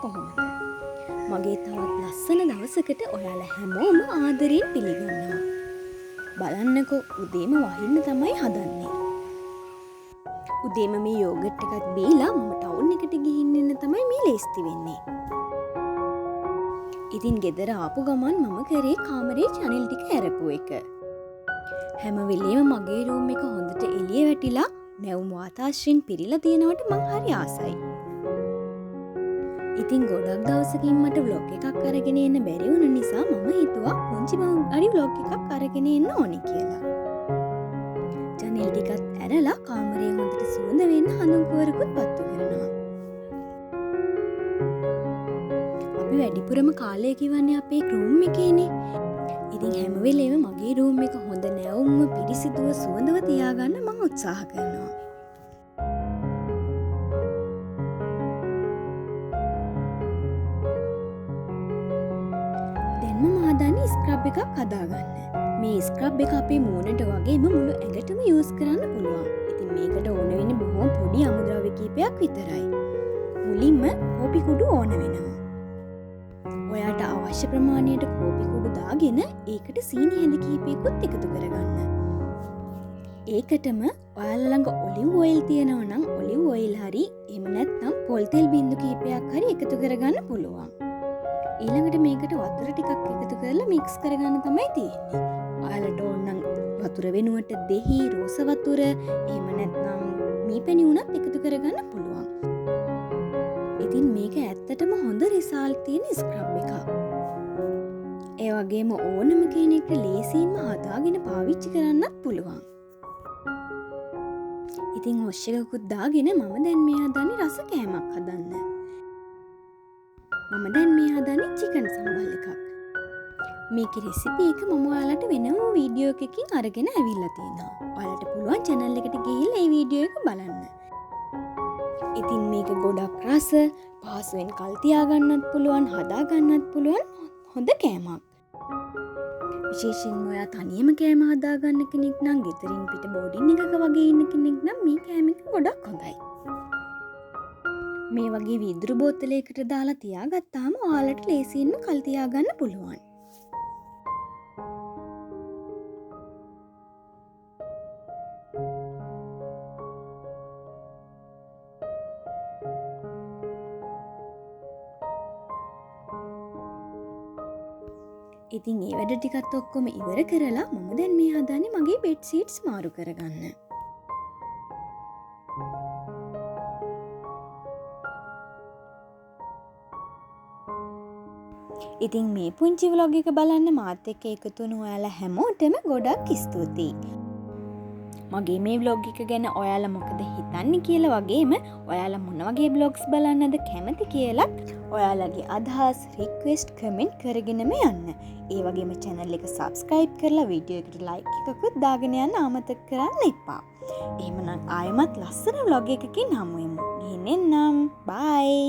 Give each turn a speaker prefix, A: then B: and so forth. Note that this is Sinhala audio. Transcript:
A: කොහොමද? මගේ තවත් ලස්සන දවසකට ඔයාලා හැමෝම ආදරයෙන් පිළිගන්නවා. බලන්නකෝ උදේම වහින්න තමයි හදන්නේ. උදේම මේ යෝගට් එකක් බීලා මම ටවුන් එකට ගිහින් එන්න තමයි මේ ලේස්ති වෙන්නේ. ඉතින් ගෙදර ආපු ගමන් මම කරේ කාමරේ චැනල් ටික ඇරපු එක. හැම වෙලේම මගේ රූම් එක හොඳට එළිය වැටිලා නැවුම් වාතාශ්‍රයෙන් පිරීලා තියෙනවට මං හරි ආසයි. ඉතින් ගොඩක් දවසකින් මට ව්ලොග් එකක් අරගෙන එන්න බැරි වුණ නිසා මම හිතුවා පුංචි අරි ව්ලොග් එකක් අරගෙන එන්න ඕනේ කියලා. චැනල් ටිකත් ඇරලා කාමරේ හොඳට සුවඳ වෙන්න හඳුන් කුවරකුත් පත්තු කරනවා. අපි වැඩිපුරම කාලය ගෙවන්නේ අපේ රූම් එකේනේ. ඉතින් හැම වෙලේම මගේ රූම් එක හොඳ නැවුම්ව පිරිසිදුව සුවඳව තියාගන්න මම උත්සාහ කරනවා. දැන්ම මම හදන්නේ ස්ක්‍රබ් එකක් හදාගන්න. මේ ස්ක්‍රබ් එක අපේ මූණට වගේම මුළු ඇඟටම යූස් කරන්න පුළුවන්. ඉතින් මේකට ඕන වෙන්නේ බොහොම පොඩි අමුද්‍රව්‍ය කීපයක් විතරයි. මුලින්ම කෝපි කුඩු ඕන වෙනවා. ඔයාට අවශ්‍ය ප්‍රමාණයට කෝපි කුඩු දාගෙන ඒකට සීනි හැඳ කීපයකුත් එකතු කරගන්න. ඒකටම ඔයාලා ළඟ ඔලිව් ඔයිල් තියෙනවා නම් ඔලිව් ඔයිල් හරි එහෙම නැත්නම් පොල් තෙල් බින්දු කීපයක් හරි එකතු කරගන්න පුළුවන්. ඊළඟට මේකට වතුර ටිකක් එකතු කරලා මික්ස් කරගන්න තමයි තියෙන්නේ. ඔයාලට ඕන නම් වතුර වෙනුවට දෙහි රෝස වතුර එහෙම නැත්නම් මීපැණි උනත් එකතු කරගන්න පුළුවන්. ඉතින් මේක ඇත්තටම හොඳ රිසල්ට් තියෙන ස්ක්‍රබ් එකක්. ඒ වගේම ඕනම කෙනෙක්ට ලේසියෙන්ම හදාගෙන පාවිච්චි කරන්නත් පුළුවන්. ඉතින් වොෂ් එකකුත් දාගෙන මම දැන් මේ හදන්නේ රස කෑමක් හදන්න. මම දැන් මේ හදන්නේ චිකන් සම්බල් එකක්. මේකේ රෙසිපි එක මම ඔයාලට වෙනම වීඩියෝ එකකින් අරගෙන ඇවිල්ලා තියෙනවා. ඔයාලට පුළුවන් channel එකට ගිහිල්ලා ඒ වීඩියෝ එක බලන්න. ඉතින් මේක ගොඩක් රස, පහසුවෙන් කල් තියාගන්නත් පුළුවන්, හදාගන්නත් පුළුවන් හොඳ කෑමක්. විශේෂයෙන්ම ඔයා තනියම කෑම හදාගන්න කෙනෙක් නම්, ගෙදරින් පිට බෝඩින් එකක වගේ ඉන්න කෙනෙක් නම් මේ කෑම එක ගොඩක් හොඳයි. මේ වගේ වීදුරු බෝතලයකට දාලා තියාගත්තාම ඔයාලට ලේසියෙන්ම කල් තියාගන්න පුළුවන්. ඉතින් ඒ වැඩ ටිකත් ඔක්කොම ඉවර කරලා මම දැන් මේ හදන්නේ මගේ බෙඩ් සීට්ස් මාරු කරගන්න. ඉතින් මේ පුංචි ව්ලොග් එක බලන්න මාත් එක්ක එකතු වුණු ඔයාලා හැමෝටම ගොඩක් ස්තුතියි. මගේ මේ ව්ලොග් එක ගැන ඔයාලා මොකද හිතන්නේ කියලා වගේම ඔයාලා මොන වගේ බ්ලොග්ස් බලන්නද කැමති කියලත් ඔයාලගේ අදහස් රික්වෙස්ට් කමෙන්ට් කරගෙනම යන්න. ඒ වගේම channel එක subscribe කරලා වීඩියෝ එකට like එකකුත් දාගෙන යන්න අමතක කරන්න එපා. එහෙමනම් ආයෙමත් ලස්සන vlog එකකින් හමු වෙමු. ගිහින් එන්නම්. bye.